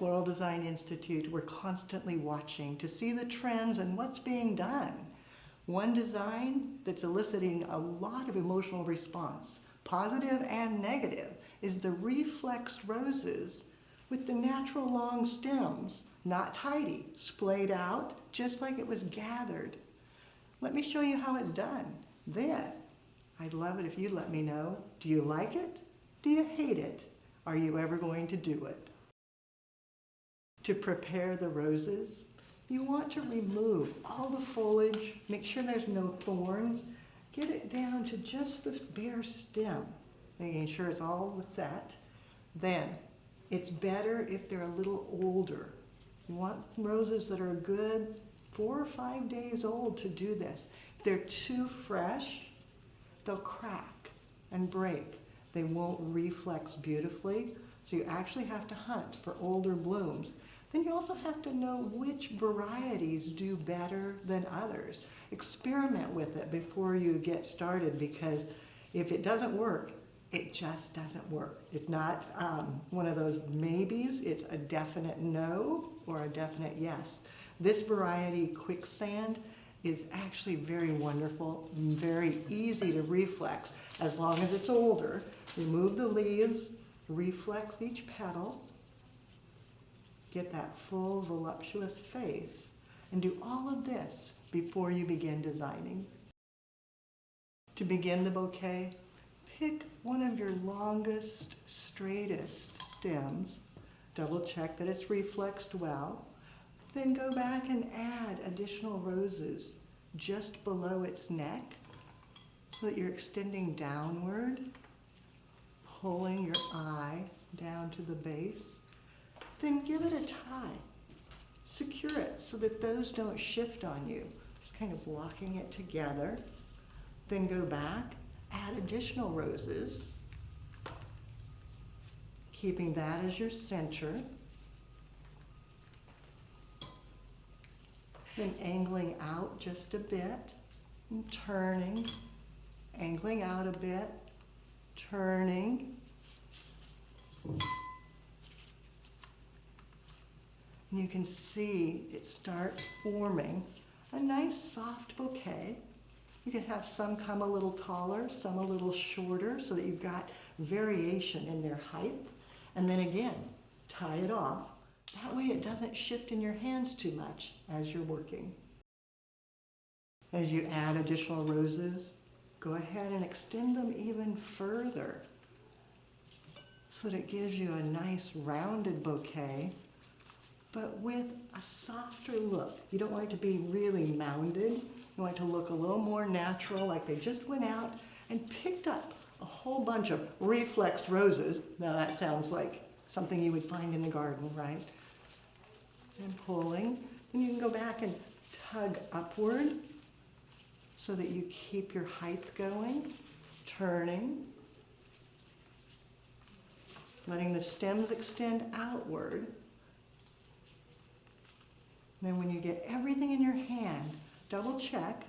Floral Design Institute, we're constantly watching to see the trends and what's being done. One design that's eliciting a lot of emotional response, positive and negative, is the reflexed roses with the natural long stems, not tidy, splayed out just like it was gathered. Let me show you how it's done. Then, I'd love it if you let me know, do you like it? Do you hate it? Are you ever going to do it? To prepare the roses, you want to remove all the foliage, make sure there's no thorns, get it down to just the bare stem, making sure it's all set. Then, it's better if they're a little older. You want roses that are a good 4 or 5 days old to do this. If they're too fresh, they'll crack and break. They won't reflex beautifully, so you actually have to hunt for older blooms. Then you also have to know which varieties do better than others. Experiment with it before you get started, because if it doesn't work, it just doesn't work. It's not one of those maybes, it's a definite no or a definite yes. This variety, Quicksand, is actually very wonderful and very easy to reflex. As long as it's older, remove the leaves, reflex each petal, get that full voluptuous face, and do all of this before you begin designing. To begin the bouquet, pick one of your longest, straightest stems, double check that it's reflexed well, then go back and add additional roses just below its neck so that you're extending downward, pulling your eye down to the base. Then give it a tie. Secure it so that those don't shift on you. Just kind of locking it together. Then go back, add additional roses, keeping that as your center. Then angling out just a bit, and turning, angling out a bit, turning. And you can see it starts forming a nice soft bouquet. You can have some come a little taller, some a little shorter, so that you've got variation in their height. And then again, tie it off. That way it doesn't shift in your hands too much as you're working. As you add additional roses, go ahead and extend them even further so that it gives you a nice rounded bouquet, but with a softer look. You don't want it to be really mounded. You want it to look a little more natural, like they just went out and picked up a whole bunch of reflexed roses. Now that sounds like something you would find in the garden, right? And pulling. Then you can go back and tug upward so that you keep your height going. Turning. Letting the stems extend outward. Then when you get everything in your hand, double check.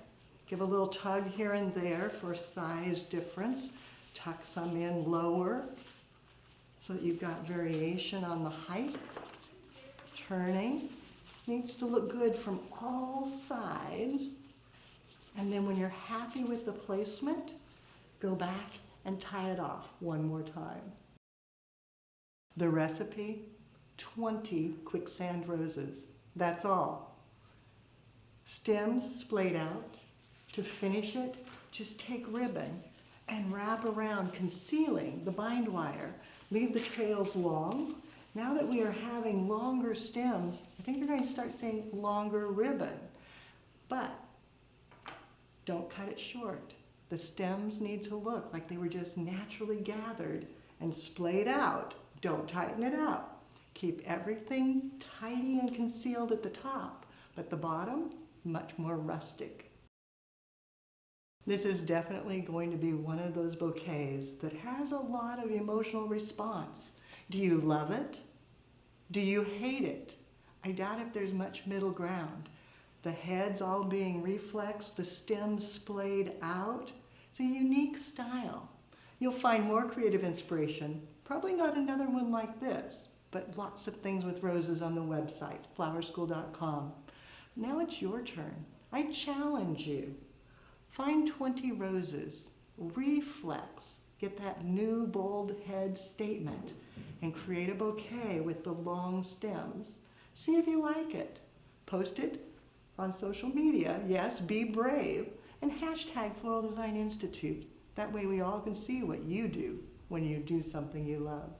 Give a little tug here and there for size difference. Tuck some in lower so that you've got variation on the height. Turning. Needs to look good from all sides. And then when you're happy with the placement, go back and tie it off one more time. The recipe, 20 Quicksand roses. That's all. Stems splayed out. To finish it, just take ribbon and wrap around, concealing the bind wire. Leave the trails long. Now that we are having longer stems, I think you're going to start seeing longer ribbon. But don't cut it short. The stems need to look like they were just naturally gathered and splayed out. Don't tighten it up. Keep everything tidy and concealed at the top, but the bottom, much more rustic. This is definitely going to be one of those bouquets that has a lot of emotional response. Do you love it? Do you hate it? I doubt if there's much middle ground. The heads all being reflexed, the stems splayed out. It's a unique style. You'll find more creative inspiration, probably not another one like this, but lots of things with roses on the website, flowerschool.com. Now it's your turn. I challenge you. Find 20 roses, reflex, get that new bold head statement, and create a bouquet with the long stems. See if you like it. Post it on social media. Yes, be brave. And hashtag Floral Design Institute. That way we all can see what you do when you do something you love.